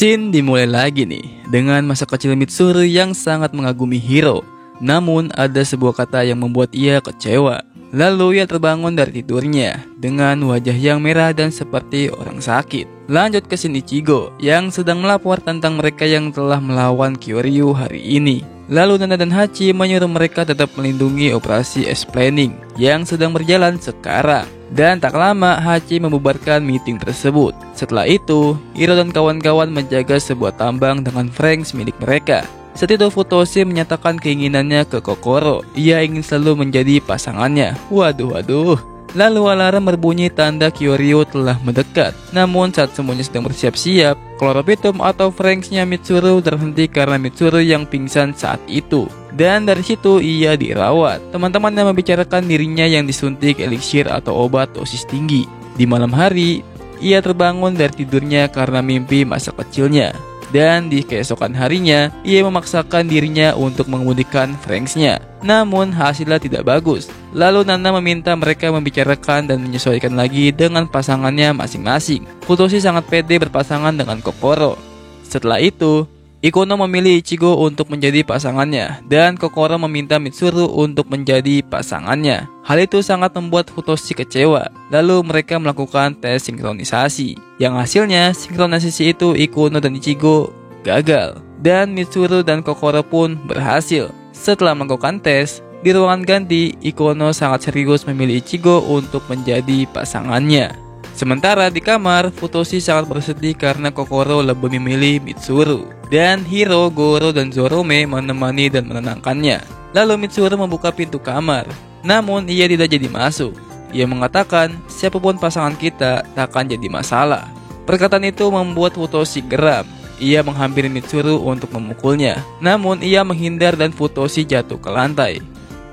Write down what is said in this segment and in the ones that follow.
Scene dimulai lagi nih dengan masa kecil Mitsuru yang sangat mengagumi Hiro. Namun ada sebuah kata yang membuat ia kecewa. Lalu ia terbangun dari tidurnya dengan wajah yang merah dan seperti orang sakit. Lanjut ke scene Ichigo yang sedang melapor tentang mereka yang telah melawan Kyoryu hari ini. Lalu Nana dan Hachi menyuruh mereka tetap melindungi operasi explaining yang sedang berjalan sekarang. Dan tak lama Hachi membubarkan meeting tersebut. Setelah itu, Hiro dan kawan-kawan menjaga sebuah tambang dengan Franks milik mereka. Saat itu Futoshi menyatakan keinginannya ke Kokoro. Ia ingin selalu menjadi pasangannya. Waduh. Lalu alarm berbunyi tanda Kyoryu telah mendekat. Namun saat semuanya sedang bersiap-siap, Chloropitum atau Franksnya Mitsuru terhenti karena Mitsuru yang pingsan saat itu. Dan dari situ ia dirawat. Teman-temannya membicarakan dirinya yang disuntik eliksir atau obat dosis tinggi. Di malam hari, ia terbangun dari tidurnya karena mimpi masa kecilnya. Dan di keesokan harinya, ia memaksakan dirinya untuk mengemudikan Franksnya. Namun hasilnya tidak bagus. Lalu Nana meminta mereka membicarakan dan menyesuaikan lagi dengan pasangannya masing-masing. Futoshi sangat pede berpasangan dengan Kokoro. Setelah itu, Ikono memilih Ichigo untuk menjadi pasangannya, dan Kokoro meminta Mitsuru untuk menjadi pasangannya. Hal itu sangat membuat Futoshi kecewa. Lalu mereka melakukan tes sinkronisasi, yang hasilnya sinkronisasi itu Ikono dan Ichigo gagal, dan Mitsuru dan Kokoro pun berhasil. Setelah melakukan tes, di ruangan ganti, Ikono sangat serius memilih Ichigo untuk menjadi pasangannya. Sementara di kamar, Futoshi sangat bersedih karena Kokoro lebih memilih Mitsuru. Dan Hiro, Goro, dan Zorome menemani dan menenangkannya. Lalu Mitsuru membuka pintu kamar. Namun ia tidak jadi masuk. Ia mengatakan, siapapun pasangan kita tak akan jadi masalah. Perkataan itu membuat Futoshi geram. Ia menghampiri Mitsuru untuk memukulnya. Namun ia menghindar dan Futoshi jatuh ke lantai.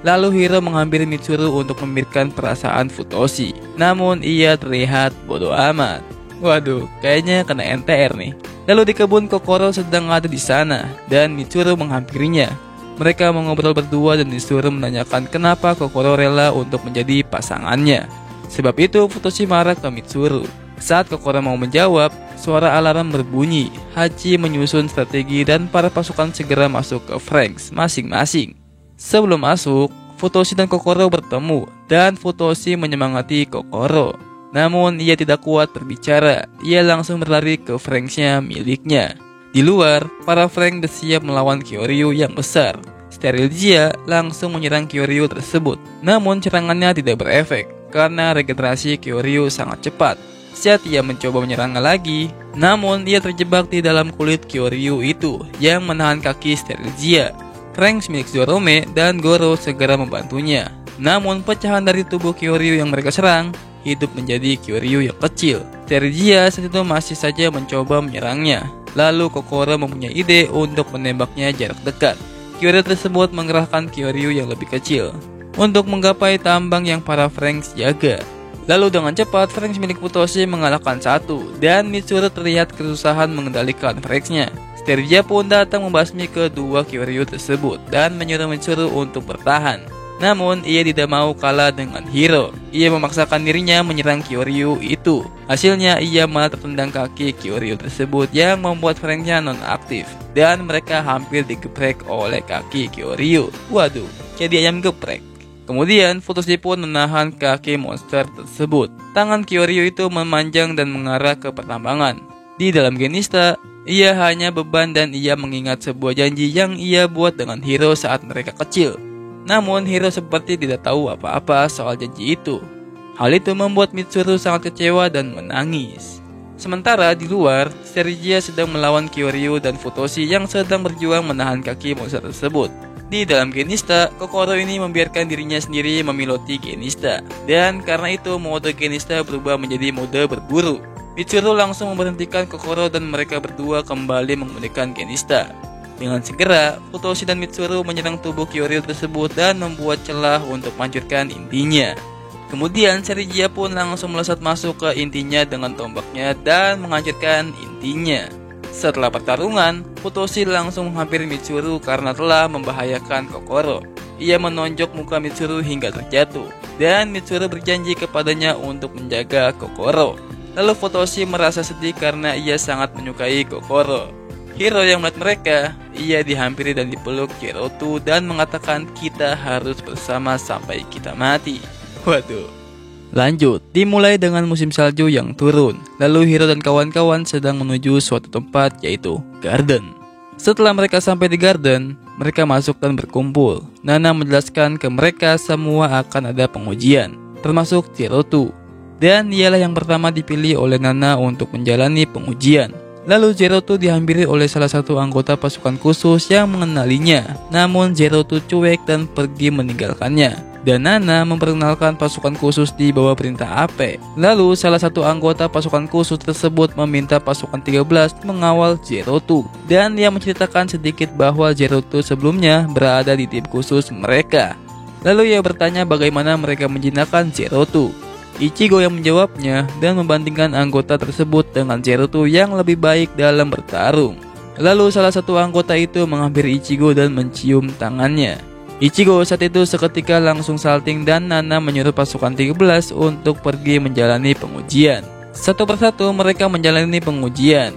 Lalu Hiro menghampiri Mitsuru untuk memberikan perasaan Futoshi. Namun ia terlihat bodoh amat. Waduh, kayaknya kena NTR nih. Lalu di kebun Kokoro sedang ada di sana dan Mitsuru menghampirinya. Mereka mengobrol berdua dan disuruh menanyakan kenapa Kokoro rela untuk menjadi pasangannya. Sebab itu Futoshi marah ke Mitsuru. Saat Kokoro mau menjawab, suara alarm berbunyi. Hachi menyusun strategi dan para pasukan segera masuk ke Franks masing-masing. Sebelum masuk, Futoshi dan Kokoro bertemu dan Futoshi menyemangati Kokoro. Namun ia tidak kuat berbicara. Ia langsung berlari ke Franksnya miliknya. Di luar, para Frank bersiap melawan Kyoryu yang besar. Sterilgia langsung menyerang Kyoryu tersebut. Namun serangannya tidak berefek karena regenerasi Kyoryu sangat cepat. Saat ia mencoba menyerangnya lagi, namun ia terjebak di dalam kulit Kyoryu itu yang menahan kaki Sterilgia. Franks milik Zorome dan Goro segera membantunya. Namun pecahan dari tubuh Kyoryu yang mereka serang hidup menjadi Kyoryu yang kecil. Sterilgia saat itu masih saja mencoba menyerangnya. Lalu Kokoro mempunyai ide untuk menembaknya jarak dekat. Kyoryu tersebut mengerahkan Kyoryu yang lebih kecil untuk menggapai tambang yang para Franks jaga. Lalu dengan cepat Franks milik Futoshi mengalahkan satu dan Mitsuru terlihat kesusahan mengendalikan Franksnya. Sterilgia pun datang membasmi kedua Kyoryu tersebut dan menyuruh Mitsuru untuk bertahan. Namun ia tidak mau kalah dengan Hiro. Ia memaksakan dirinya menyerang Kyoryu itu. Hasilnya ia malah tertendang kaki Kyoryu tersebut yang membuat Franksnya non-aktif. Dan mereka hampir digeprek oleh kaki Kyoryu. Waduh, jadi ayam geprek. Kemudian Futoshi pun menahan kaki monster tersebut. Tangan Kyoryu itu memanjang dan mengarah ke pertambangan. Di dalam Genista, ia hanya beban dan ia mengingat sebuah janji yang ia buat dengan Hiro saat mereka kecil. Namun Hiro seperti tidak tahu apa-apa soal janji itu. Hal itu membuat Mitsuru sangat kecewa dan menangis. Sementara di luar, Sterilgia sedang melawan Kyoryu dan Futoshi yang sedang berjuang menahan kaki monster tersebut. Di dalam Genista, Kokoro ini membiarkan dirinya sendiri memiloti Genista. Dan karena itu mode Genista berubah menjadi mode berburu. Mitsuru langsung memberhentikan Kokoro dan mereka berdua kembali menggunakan Genista. Dengan segera, Futoshi dan Mitsuru menyerang tubuh Kyoryu tersebut dan membuat celah untuk menghancurkan intinya. Kemudian Sterilgia pun langsung melesat masuk ke intinya dengan tombaknya dan menghancurkan intinya. Setelah pertarungan, Futoshi langsung menghampiri Mitsuru karena telah membahayakan Kokoro. Ia menonjok muka Mitsuru hingga terjatuh, dan Mitsuru berjanji kepadanya untuk menjaga Kokoro. Lalu Futoshi merasa sedih karena ia sangat menyukai Kokoro. Hiro yang melihat mereka, ia dihampiri dan dipeluk Zerotu dan mengatakan kita harus bersama sampai kita mati. Waduh. Lanjut, dimulai dengan musim salju yang turun. Lalu Hiro dan kawan-kawan sedang menuju suatu tempat yaitu Garden. Setelah mereka sampai di Garden, mereka masuk dan berkumpul. Nana menjelaskan ke mereka semua akan ada pengujian, termasuk Zerotu. Dan ialah yang pertama dipilih oleh Nana untuk menjalani pengujian. Lalu Zerotu dihampiri oleh salah satu anggota pasukan khusus yang mengenalinya. Namun Zerotu cuek dan pergi meninggalkannya. Dan Nana memperkenalkan pasukan khusus di bawah perintah Ape. Lalu salah satu anggota pasukan khusus tersebut meminta pasukan 13 mengawal Zerotu. Dan ia menceritakan sedikit bahwa Zerotu sebelumnya berada di tim khusus mereka. Lalu ia bertanya bagaimana mereka menjinakkan Zerotu. Ichigo yang menjawabnya dan membandingkan anggota tersebut dengan Zerotu yang lebih baik dalam bertarung. Lalu salah satu anggota itu menghampiri Ichigo dan mencium tangannya. Ichigo saat itu seketika langsung salting dan Nana menyuruh pasukan 13 untuk pergi menjalani pengujian. Satu persatu mereka menjalani pengujian.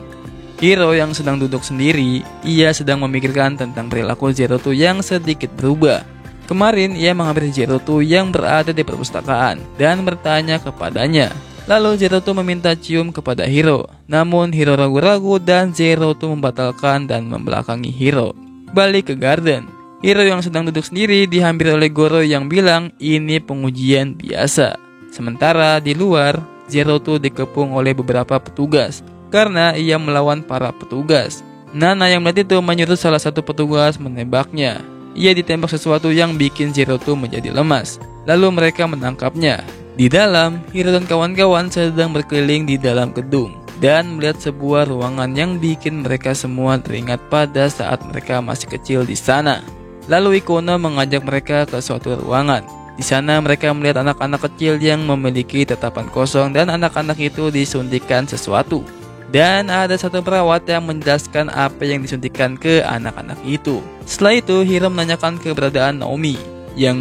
Hiro yang sedang duduk sendiri, ia sedang memikirkan tentang perilaku Zerotu yang sedikit berubah. Kemarin ia menghampiri Zerotu yang berada di perpustakaan dan bertanya kepadanya. Lalu Zerotu meminta cium kepada Hiro. Namun Hiro ragu-ragu dan Zerotu membatalkan dan membelakangi Hiro. Balik ke Garden. Hiro yang sedang duduk sendiri dihampiri oleh Goro yang bilang ini pengujian biasa. Sementara di luar, Zerotu dikepung oleh beberapa petugas karena ia melawan para petugas. Nana yang melihat itu menyuruh salah satu petugas menembaknya. Ia ditembak sesuatu yang bikin Zerotu menjadi lemas. Lalu mereka menangkapnya. Di dalam, Hiro dan kawan-kawan sedang berkeliling di dalam gedung dan melihat sebuah ruangan yang bikin mereka semua teringat pada saat mereka masih kecil di sana. Lalu Ikono mengajak mereka ke suatu ruangan. Di sana mereka melihat anak-anak kecil yang memiliki tatapan kosong dan anak-anak itu disuntikkan sesuatu. Dan ada satu perawat yang menjelaskan apa yang disuntikkan ke anak-anak itu. Setelah itu Hiro menanyakan keberadaan Naomi yang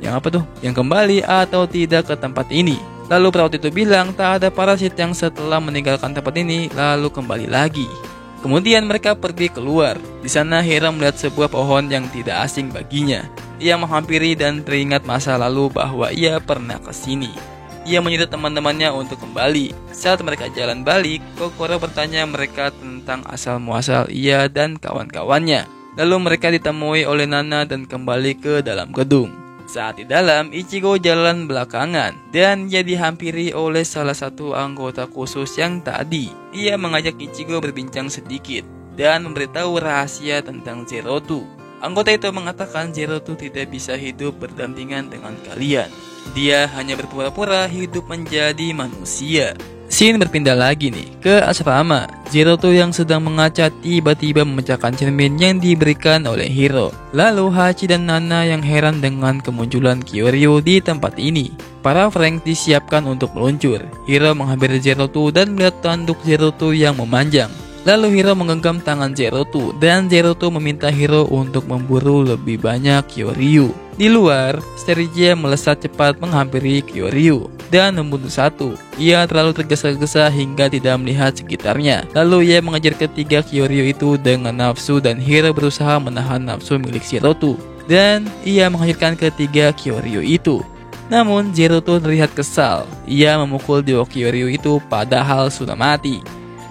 apa tuh? Yang kembali atau tidak ke tempat ini. Lalu perawat itu bilang tak ada parasit yang setelah meninggalkan tempat ini lalu kembali lagi. Kemudian mereka pergi keluar. Di sana Hiro melihat sebuah pohon yang tidak asing baginya. Ia menghampiri dan teringat masa lalu bahwa ia pernah ke sini. Ia menyuruh teman-temannya untuk kembali. Saat mereka jalan balik, Kokoro bertanya mereka tentang asal-muasal ia dan kawan-kawannya. Lalu mereka ditemui oleh Nana dan kembali ke dalam gedung. Saat di dalam, Ichigo jalan belakangan dan ia dihampiri oleh salah satu anggota khusus yang tadi. Ia mengajak Ichigo berbincang sedikit dan memberitahu rahasia tentang Zerotu. Anggota itu mengatakan Zerotu tidak bisa hidup berdampingan dengan kalian. Dia hanya berpura-pura hidup menjadi manusia. Scene berpindah lagi nih ke asrama. Zerotu yang sedang mengaca tiba-tiba memecahkan cermin yang diberikan oleh Hiro. Lalu Hachi dan Nana yang heran dengan kemunculan Kyoryu di tempat ini. Para Frank disiapkan untuk meluncur. Hiro menghampiri Zerotu dan melihat tanduk Zerotu yang memanjang. Lalu Hiro menggenggam tangan Zerotu dan Zerotu meminta Hiro untuk memburu lebih banyak Kyoryu. Di luar, Stergia melesat cepat menghampiri Kyoryu dan membunuh satu. Ia terlalu tergesa-gesa hingga tidak melihat sekitarnya. Lalu ia mengejar ketiga Kyoryu itu dengan nafsu dan Hiro berusaha menahan nafsu milik Zerotu. Dan ia menghancurkan ketiga Kyoryu itu. Namun Zerotu terlihat kesal. Ia memukul dua Kyoryu itu padahal sudah mati.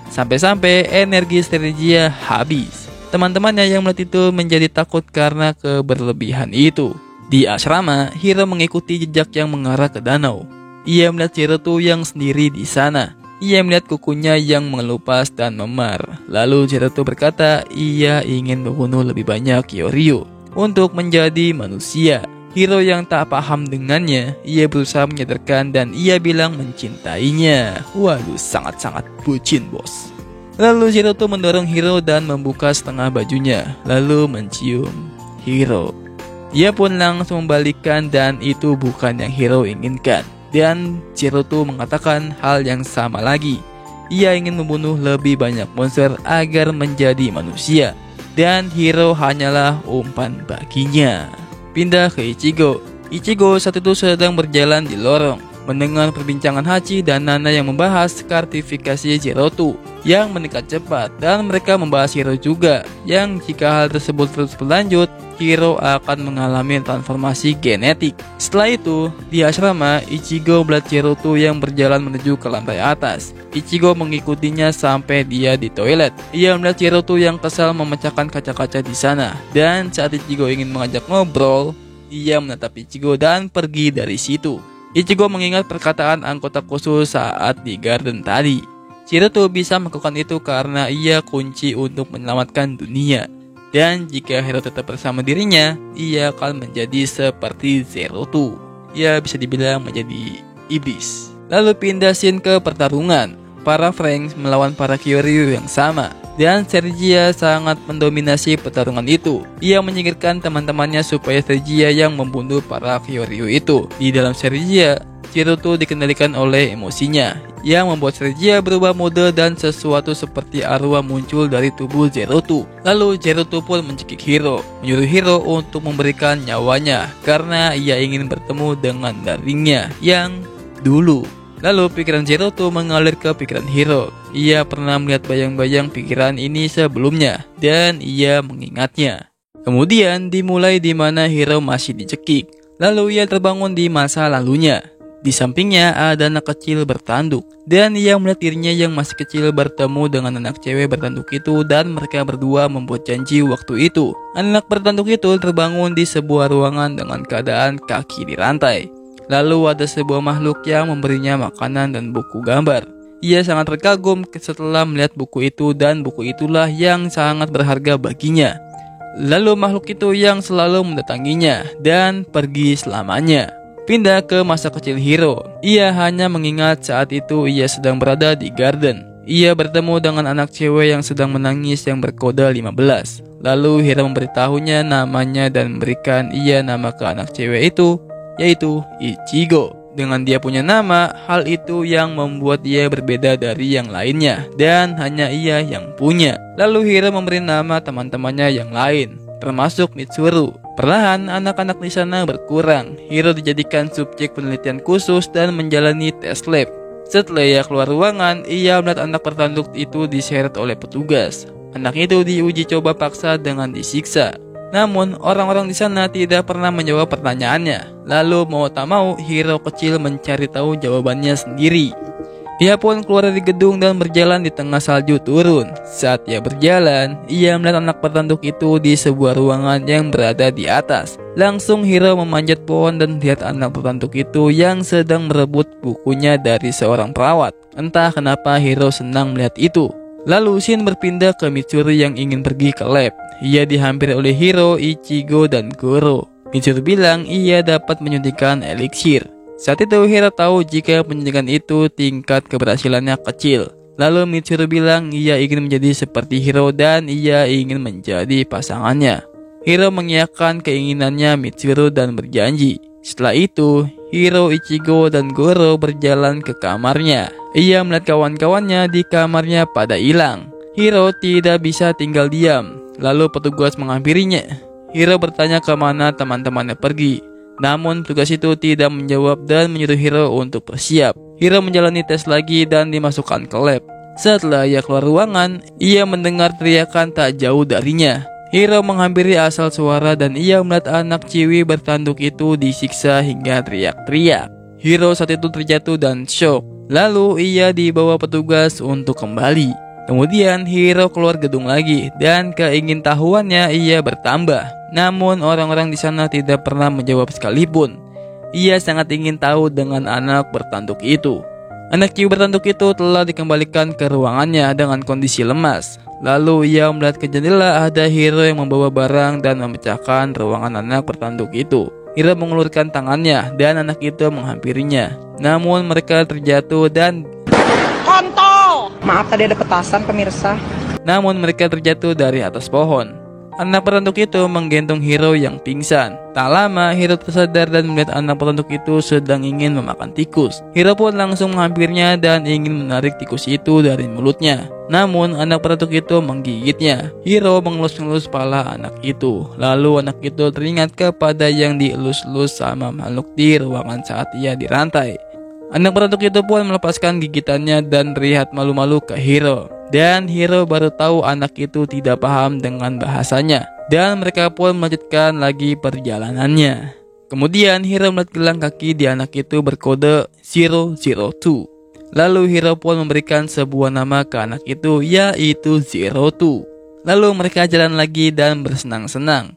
Sampai-sampai energi Stergia habis. Teman-temannya yang melihat itu menjadi takut karena keberlebihan itu. Di asrama, Hiro mengikuti jejak yang mengarah ke danau. Ia melihat Zerotu yang sendiri di sana. Ia melihat kukunya yang mengelupas dan memar. Lalu Zerotu berkata ia ingin membunuh lebih banyak Kyoryu untuk menjadi manusia. Hiro yang tak paham dengannya, ia berusaha menyadarkan dan ia bilang mencintainya. Waduh, sangat-sangat bucin bos. Lalu Zerotu mendorong Hiro dan membuka setengah bajunya, lalu mencium Hiro. Ia pun langsung membalikkan dan itu bukan yang Hiro inginkan. Dan Zerotu mengatakan hal yang sama lagi. Ia ingin membunuh lebih banyak monster agar menjadi manusia. Dan Hiro hanyalah umpan baginya. Pindah ke Ichigo. Ichigo saat itu sedang berjalan di lorong. Mendengar perbincangan Hachi dan Nana yang membahas kartifikasi Gerudo yang meningkat cepat, dan mereka membahas Hiro juga, yang jika hal tersebut terus berlanjut, Hiro akan mengalami transformasi genetik. Setelah itu, di asrama, Ichigo melihat Gerudo yang berjalan menuju ke lantai atas. Ichigo mengikutinya sampai dia di toilet. Ia melihat Gerudo yang kesal memecahkan kaca-kaca di sana, dan saat Ichigo ingin mengajak ngobrol, ia menatap Ichigo dan pergi dari situ. Ichigo mengingat perkataan anggota khusus saat di garden tadi. Gerudo bisa melakukan itu karena ia kunci untuk menyelamatkan dunia. Dan jika Hiro tetap bersama dirinya, ia akan menjadi seperti Gerudo. Ia bisa dibilang menjadi iblis. Lalu pindah scene ke pertarungan. Para Franxx melawan para Kyoryu yang sama, dan Sergia sangat mendominasi pertarungan itu. Ia menyingkirkan teman-temannya supaya Sergia yang membunuh para Kyoryu itu. Di dalam Sergia, Gerudo dikendalikan oleh emosinya, yang membuat Sergia berubah mode dan sesuatu seperti arwah muncul dari tubuh Gerudo. Lalu Gerudo pun mencekik Hiro, menyuruh Hiro untuk memberikan nyawanya karena ia ingin bertemu dengan daringnya yang dulu. Lalu pikiran Gerudo mengalir ke pikiran Hiro. Ia pernah melihat bayang-bayang pikiran ini sebelumnya, dan ia mengingatnya. Kemudian dimulai di mana Hiro masih dicekik. Lalu ia terbangun di masa lalunya. Di sampingnya ada anak kecil bertanduk, dan ia melihat dirinya yang masih kecil bertemu dengan anak cewek bertanduk itu, dan mereka berdua membuat janji waktu itu. Anak bertanduk itu terbangun di sebuah ruangan dengan keadaan kaki di rantai. Lalu ada sebuah makhluk yang memberinya makanan dan buku gambar. Ia sangat terkagum setelah melihat buku itu, dan buku itulah yang sangat berharga baginya. Lalu makhluk itu yang selalu mendatanginya dan pergi selamanya. Pindah ke masa kecil Hiro. Ia hanya mengingat saat itu ia sedang berada di garden. Ia bertemu dengan anak cewek yang sedang menangis yang berkode 15. Lalu Hiro memberitahunya namanya dan memberikan ia nama ke anak cewek itu, yaitu Ichigo. Dengan dia punya nama, hal itu yang membuat dia berbeda dari yang lainnya, dan hanya ia yang punya. Lalu Hiro memberi nama teman-temannya yang lain, termasuk Mitsuru. Perlahan anak-anak di sana berkurang. Hiro dijadikan subjek penelitian khusus dan menjalani tes lab. Setelah ia keluar ruangan, ia melihat anak bertanduk itu diseret oleh petugas. Anak itu diuji coba paksa dengan disiksa. Namun orang-orang di sana tidak pernah menjawab pertanyaannya. Lalu mau tak mau Hiro kecil mencari tahu jawabannya sendiri. Ia pun keluar dari gedung dan berjalan di tengah salju turun. Saat ia berjalan, ia melihat anak bertanduk itu di sebuah ruangan yang berada di atas. Langsung Hiro memanjat pohon dan lihat anak bertanduk itu yang sedang merebut bukunya dari seorang perawat. Entah kenapa Hiro senang melihat itu. Lalu Shin berpindah ke Mitsuru yang ingin pergi ke lab. Ia dihampiri oleh Hiro, Ichigo, dan Goro. Mitsuru bilang ia dapat menyuntikkan eliksir. Saat itu Hiro tahu jika penyuntikan itu tingkat keberhasilannya kecil. Lalu Mitsuru bilang ia ingin menjadi seperti Hiro dan ia ingin menjadi pasangannya. Hiro mengiyakan keinginannya Mitsuru dan berjanji. Setelah itu, Hiro, Ichigo, dan Goro berjalan ke kamarnya. Ia melihat kawan-kawannya di kamarnya pada hilang. Hiro tidak bisa tinggal diam. Lalu petugas menghampirinya. Hiro bertanya kemana teman-temannya pergi. Namun petugas itu tidak menjawab dan menyuruh Hiro untuk bersiap. Hiro menjalani tes lagi dan dimasukkan ke lab. Setelah ia keluar ruangan, ia mendengar teriakan tak jauh darinya. Hiro menghampiri asal suara dan ia melihat anak ciwi bertanduk itu disiksa hingga teriak-teriak. Hiro saat itu terjatuh dan shock. Lalu ia dibawa petugas untuk kembali. Kemudian Hiro keluar gedung lagi dan keingintahuannya ia bertambah. Namun orang-orang di sana tidak pernah menjawab sekalipun. Ia sangat ingin tahu dengan anak bertanduk itu. Anak ciwi bertanduk itu telah dikembalikan ke ruangannya dengan kondisi lemas. Lalu ia melihat ke jendela ada Hiro yang membawa barang dan memecahkan ruangan anak bertanduk itu. Hiro mengulurkan tangannya dan anak itu menghampirinya. Namun mereka terjatuh dan kontol. Maaf tadi ada petasan pemirsa. Namun mereka terjatuh dari atas pohon. Anak bertanduk itu menggendong Hiro yang pingsan. Tak lama Hiro tersadar dan melihat anak bertanduk itu sedang ingin memakan tikus. Hiro pun langsung menghampirnya dan ingin menarik tikus itu dari mulutnya. Namun anak bertanduk itu menggigitnya. Hiro mengelus-ngelus kepala anak itu. Lalu anak itu teringat kepada yang dielus-elus sama makhluk di ruangan saat ia dirantai. Anak beratuk itu pun melepaskan gigitannya dan terlihat malu-malu ke Hiro. Dan Hiro baru tahu anak itu tidak paham dengan bahasanya. Dan mereka pun melanjutkan lagi perjalanannya. Kemudian Hiro melihat gelang kaki di anak itu berkode 002. Lalu Hiro pun memberikan sebuah nama ke anak itu, yaitu 02. Lalu mereka jalan lagi dan bersenang-senang.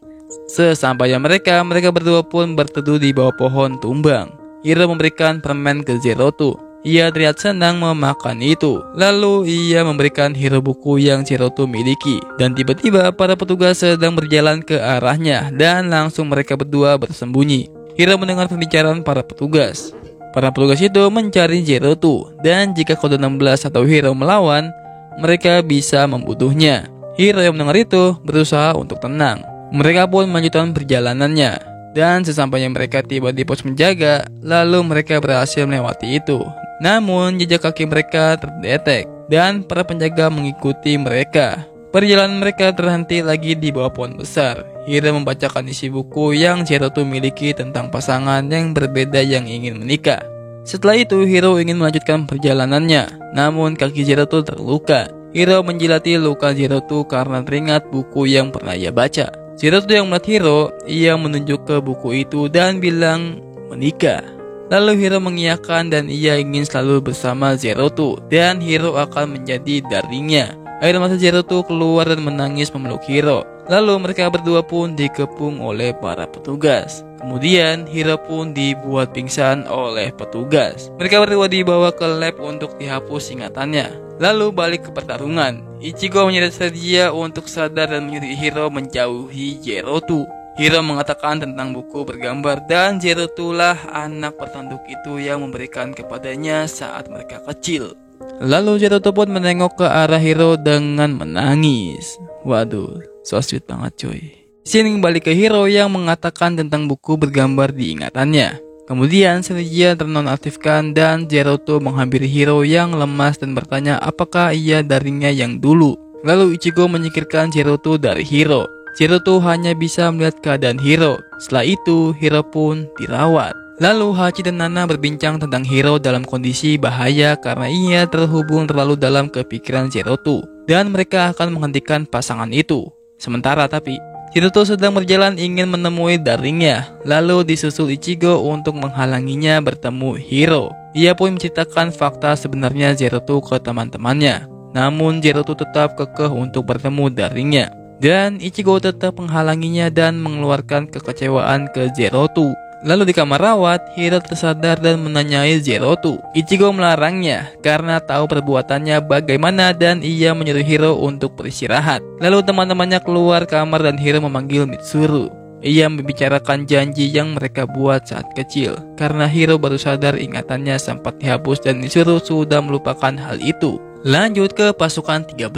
Sesampainya mereka berdua pun berteduh di bawah pohon tumbang. Hiro memberikan permen ke 02. Ia terlihat senang memakan itu. Lalu ia memberikan Hiro buku yang 02 miliki. Dan tiba-tiba para petugas sedang berjalan ke arahnya dan langsung mereka berdua bersembunyi. Hiro mendengar pembicaraan para petugas. Para petugas itu mencari 02 dan jika kode 16 atau Hiro melawan, mereka bisa membunuhnya. Hiro yang mendengar itu berusaha untuk tenang. Mereka pun melanjutkan perjalanannya dan sesampainya mereka tiba di pos penjaga, lalu mereka berhasil melewati itu. Namun jejak kaki mereka terdetek dan para penjaga mengikuti mereka. Perjalanan mereka terhenti lagi di bawah pohon besar. Hiro membacakan isi buku yang 02 miliki tentang pasangan yang berbeda yang ingin menikah. Setelah itu Hiro ingin melanjutkan perjalanannya, namun kaki 02 terluka. Hiro menjilati luka 02 karena teringat buku yang pernah ia baca. 02 yang melihat Hiro, ia menunjuk ke buku itu dan bilang menikah. Lalu Hiro mengiyakan dan ia ingin selalu bersama 02 dan Hiro akan menjadi darinya. Air mata 02 keluar dan menangis memeluk Hiro. Lalu mereka berdua pun dikepung oleh para petugas. Kemudian Hiro pun dibuat pingsan oleh petugas. Mereka berdua dibawa ke lab untuk dihapus ingatannya. Lalu balik ke pertarungan. Ichigo menyeret dia untuk sadar dan menyuruh Hiro menjauhi 02. Hiro mengatakan tentang buku bergambar dan 02 lah anak petanduk itu yang memberikan kepadanya saat mereka kecil. Lalu 02 pun menengok ke arah Hiro dengan menangis. Waduh, so sweet banget cuy. Sini kembali ke Hiro yang mengatakan tentang buku bergambar di ingatannya. Kemudian Shinji ternonaktifkan dan 02 menghampiri Hiro yang lemas dan bertanya apakah ia darinya yang dulu. Lalu Ichigo menyingkirkan 02 dari Hiro. 02 hanya bisa melihat keadaan Hiro. Setelah itu Hiro pun dirawat. Lalu Hachi dan Nana berbincang tentang Hiro dalam kondisi bahaya karena ia terhubung terlalu dalam ke pikiran 02 dan mereka akan menghentikan pasangan itu. Sementara tapi 02 sedang berjalan ingin menemui darinya, lalu disusul Ichigo untuk menghalanginya bertemu Hiro. Ia pun menceritakan fakta sebenarnya 02 ke teman-temannya. Namun 02 tetap kekeh untuk bertemu darinya. Dan Ichigo tetap menghalanginya dan mengeluarkan kekecewaan ke 02. Lalu di kamar rawat, Hiro tersadar dan menanyai 02. Ichigo melarangnya karena tahu perbuatannya bagaimana dan ia menyuruh Hiro untuk beristirahat. Lalu teman-temannya keluar kamar dan Hiro memanggil Mitsuru. Ia membicarakan janji yang mereka buat saat kecil. Karena Hiro baru sadar ingatannya sempat dihapus dan Mitsuru sudah melupakan hal itu. Lanjut ke pasukan 13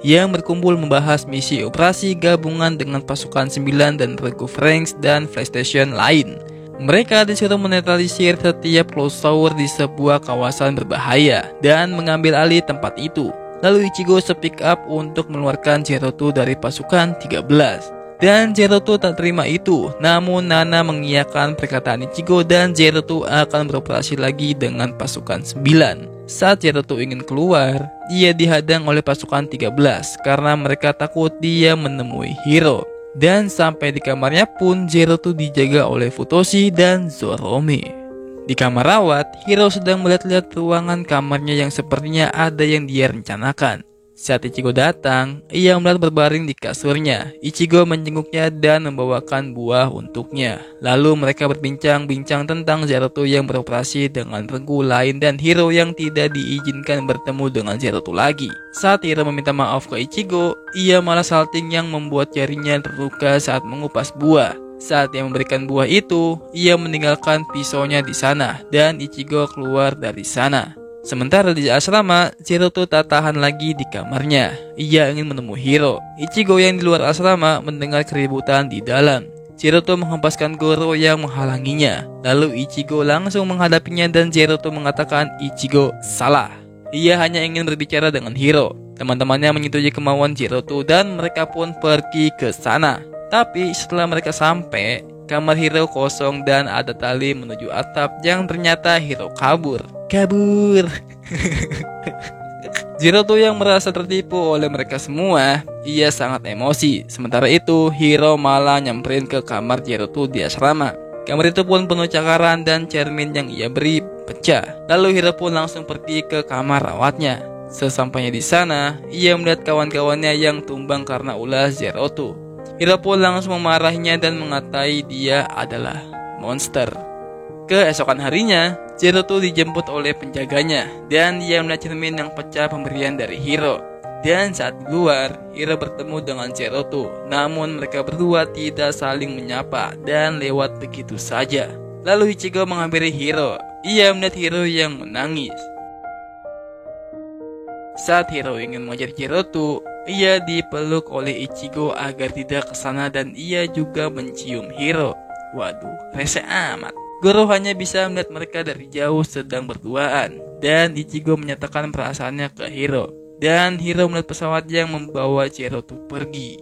yang berkumpul membahas misi operasi gabungan dengan pasukan 9 dan regu Franks dan PlayStation lain. Mereka disuruh menetralisir setiap close tower di sebuah kawasan berbahaya dan mengambil alih tempat itu. Lalu Ichigo speak up untuk mengeluarkan 02 dari pasukan 13. Dan 02 tak terima itu, namun Nana mengiyakan perkataan Ichigo dan 02 akan beroperasi lagi dengan pasukan 9. Saat 02 ingin keluar, dia dihadang oleh pasukan 13 karena mereka takut dia menemui Hiro. Dan sampai di kamarnya pun 02 dijaga oleh Futoshi dan Zorome. Di kamar rawat, Hiro sedang melihat-lihat ruangan kamarnya yang sepertinya ada yang dia rencanakan. Saat Ichigo datang, ia melihat berbaring di kasurnya. Ichigo menjenguknya dan membawakan buah untuknya. Lalu mereka berbincang-bincang tentang 02 yang beroperasi dengan regu lain dan Hiro yang tidak diizinkan bertemu dengan 02 lagi. Saat Hiro meminta maaf ke Ichigo, ia malah salting yang membuat jarinya terluka saat mengupas buah. Saat ia memberikan buah itu, ia meninggalkan pisaunya di sana dan Ichigo keluar dari sana. Sementara di asrama, 02 tak tahan lagi di kamarnya. Ia ingin menemui Hiro. Ichigo yang di luar asrama mendengar keributan di dalam. 02 menghempaskan Goro yang menghalanginya. Lalu Ichigo langsung menghadapinya dan 02 mengatakan Ichigo salah. Ia hanya ingin berbicara dengan Hiro. Teman-temannya menyetujui kemauan 02 dan mereka pun pergi ke sana. Tapi setelah mereka sampai, kamar Hiro kosong dan ada tali menuju atap yang ternyata Hiro kabur. Jiroto yang merasa tertipu oleh mereka semua, ia sangat emosi. Sementara itu, Hiro malah nyamperin ke kamar Jiroto di asrama. Kamar itu pun penuh cakaran dan cermin yang ia beri pecah. Lalu Hiro pun langsung pergi ke kamar rawatnya. Sesampainya di sana, ia melihat kawan-kawannya yang tumbang karena ulah Jiroto. Hiro pun langsung memarahinya dan mengatai dia adalah monster. Keesokan harinya, Jiroto dijemput oleh penjaganya dan dia melihat cermin yang pecah pemberian dari Hiro. Dan saat di luar, Hiro bertemu dengan Jiroto. Namun mereka berdua tidak saling menyapa dan lewat begitu saja. Lalu Ichigo menghampiri Hiro. Ia melihat Hiro yang menangis. Saat Hiro ingin mengejar Jiroto, ia dipeluk oleh Ichigo agar tidak ke sana dan ia juga mencium Hiro. Waduh, rese amat. Goro hanya bisa melihat mereka dari jauh sedang berduaan. Dan Ichigo menyatakan perasaannya ke Hiro. Dan Hiro melihat pesawat yang membawa Jiroto pergi.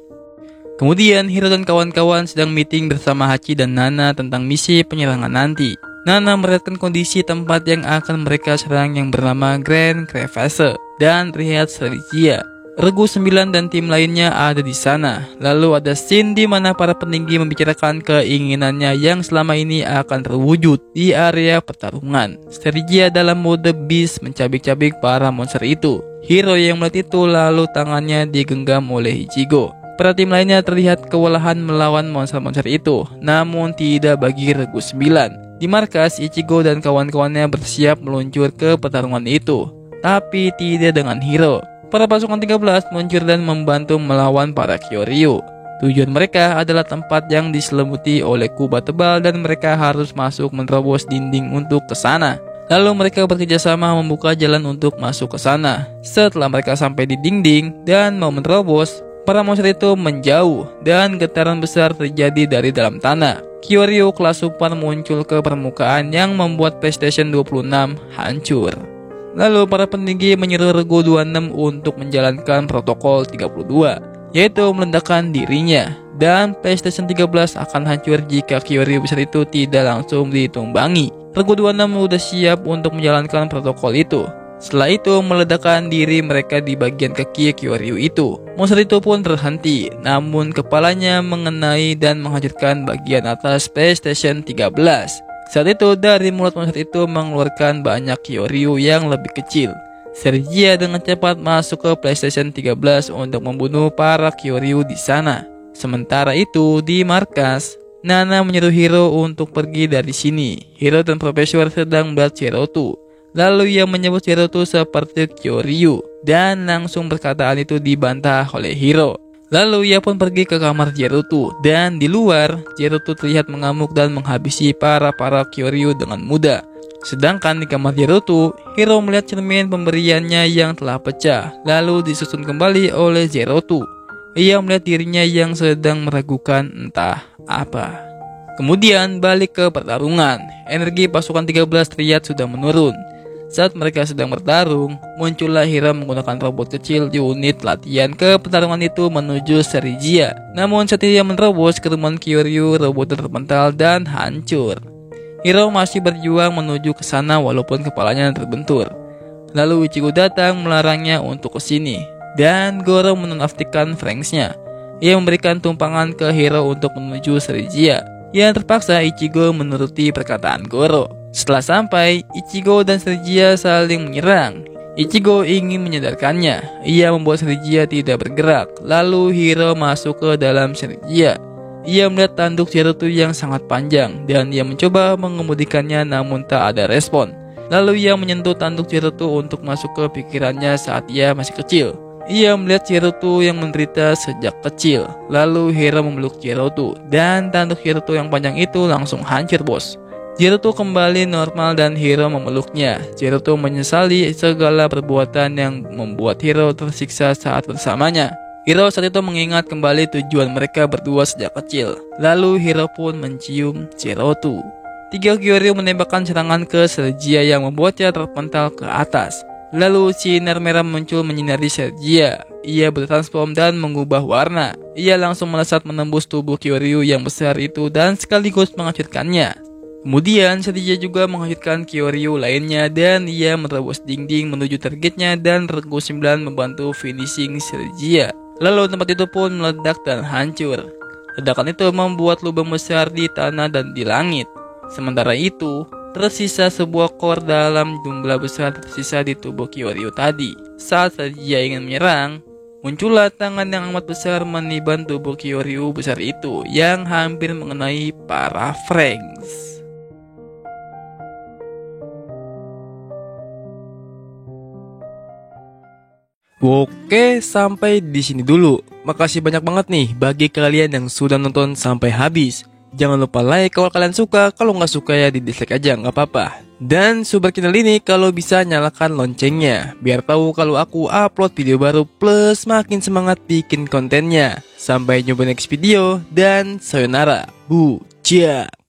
Kemudian Hiro dan kawan-kawan sedang meeting bersama Hachi dan Nana tentang misi penyerangan nanti. Nana melihatkan kondisi tempat yang akan mereka serang yang bernama Grand Crevasse dan terlihat Sergia. Regu 9 dan tim lainnya ada di sana. Lalu ada scene di mana para peninggi membicarakan keinginannya yang selama ini akan terwujud di area pertarungan. Sergia dalam mode beast mencabik-cabik para monster itu. Hiro yang melihat itu lalu tangannya digenggam oleh Ichigo. Para tim lainnya terlihat kewalahan melawan monster-monster itu, namun tidak bagi Regu 9. Di markas, Ichigo dan kawan-kawannya bersiap meluncur ke pertarungan itu, tapi tidak dengan Hiro. Para pasukan 13 meluncur dan membantu melawan para Kyoryu. Tujuan mereka adalah tempat yang diselimuti oleh kubah tebal dan mereka harus masuk menerobos dinding untuk ke sana. Lalu mereka bekerja sama membuka jalan untuk masuk ke sana. Setelah mereka sampai di dinding dan mau menerobos, para monster itu menjauh dan getaran besar terjadi dari dalam tanah. Kyoryu kelas super muncul ke permukaan yang membuat PlayStation 26 hancur. Lalu para peninggi menyuruh Regu 26 untuk menjalankan protokol 32, yaitu meledakkan dirinya. Dan PlayStation 13 akan hancur jika Kyoryu besar itu tidak langsung ditumbangi. Regu 26 sudah siap untuk menjalankan protokol itu. Setelah itu meledakkan diri mereka di bagian kaki Kyoryu itu. Monster itu pun terhenti, namun kepalanya mengenai dan menghancurkan bagian atas PlayStation 13. Saat itu dari mulut monster itu mengeluarkan banyak Kyoryu yang lebih kecil. Sergia dengan cepat masuk ke PlayStation 13 untuk membunuh para Kyoryu di sana. Sementara itu di markas, Nana menyuruh Hiro untuk pergi dari sini. Hiro dan Profesor sedang melihat Jiroto. Lalu ia menyebut Jiroto seperti Kyoryu dan langsung perkataan itu dibantah oleh Hiro. Lalu ia pun pergi ke kamar Jiroto dan di luar Jiroto terlihat mengamuk dan menghabisi para Kyoryu dengan mudah. Sedangkan di kamar Jiroto, Hiro melihat cermin pemberiannya yang telah pecah lalu disusun kembali oleh Jiroto. Ia melihat dirinya yang sedang meragukan entah apa. Kemudian balik ke pertarungan. Energi pasukan 13 terlihat sudah menurun. Saat mereka sedang bertarung, muncullah Hiro menggunakan robot kecil di unit latihan ke pertarungan itu menuju Sergia. Namun saat ia menerobos kerumunan Kyoryu, robot terpental dan hancur. Hiro masih berjuang menuju ke sana walaupun kepalanya terbentur. Lalu Ichigo datang melarangnya untuk ke sini dan Goro menonaktifkan Franks-nya. Ia memberikan tumpangan ke Hiro untuk menuju Sergia. Yang terpaksa Ichigo menuruti perkataan Goro. Setelah sampai, Ichigo dan Sergia saling menyerang. Ichigo ingin menyadarkannya. Ia membuat Sergia tidak bergerak. Lalu Hiro masuk ke dalam Sergia. Ia melihat tanduk Jiroto yang sangat panjang dan ia mencoba mengemudikannya namun tak ada respon. Lalu ia menyentuh tanduk Jiroto untuk masuk ke pikirannya saat ia masih kecil. Ia melihat Jiroto yang menderita sejak kecil. Lalu Hiro memeluk Jiroto dan tanduk Jiroto yang panjang itu langsung hancur, bos. Jiroto kembali normal dan Hiro memeluknya. Jiroto menyesali segala perbuatan yang membuat Hiro tersiksa saat bersamanya. Hiro saat itu mengingat kembali tujuan mereka berdua sejak kecil. Lalu Hiro pun mencium Jiroto. 3 Kyoryu menembakkan serangan ke Sergia yang membuatnya terpental ke atas. Lalu sinar merah muncul menyinari Sergia. Ia bertransform dan mengubah warna. Ia langsung melesat menembus tubuh Kyoryu yang besar itu dan sekaligus menghancurkannya. Kemudian Sergia juga menghancurkan Kyoryu lainnya dan ia menerobos dinding menuju targetnya dan Regu 9 membantu finishing Sergia. Lalu tempat itu pun meledak dan hancur. Ledakan itu membuat lubang besar di tanah dan di langit. Sementara itu, tersisa sebuah core dalam jumlah besar tersisa di tubuh Kyoryu tadi. Saat Sergia ingin menyerang, muncullah tangan yang amat besar meniban tubuh Kyoryu besar itu yang hampir mengenai para Franks. Oke, sampai di sini dulu. Makasih banyak banget nih bagi kalian yang sudah nonton sampai habis. Jangan lupa like kalau kalian suka, kalau nggak suka ya di dislike aja, nggak apa-apa. Dan sobat channel ini kalau bisa nyalakan loncengnya, biar tahu kalau aku upload video baru plus makin semangat bikin kontennya. Sampai jumpa next video dan sayonara, bujang.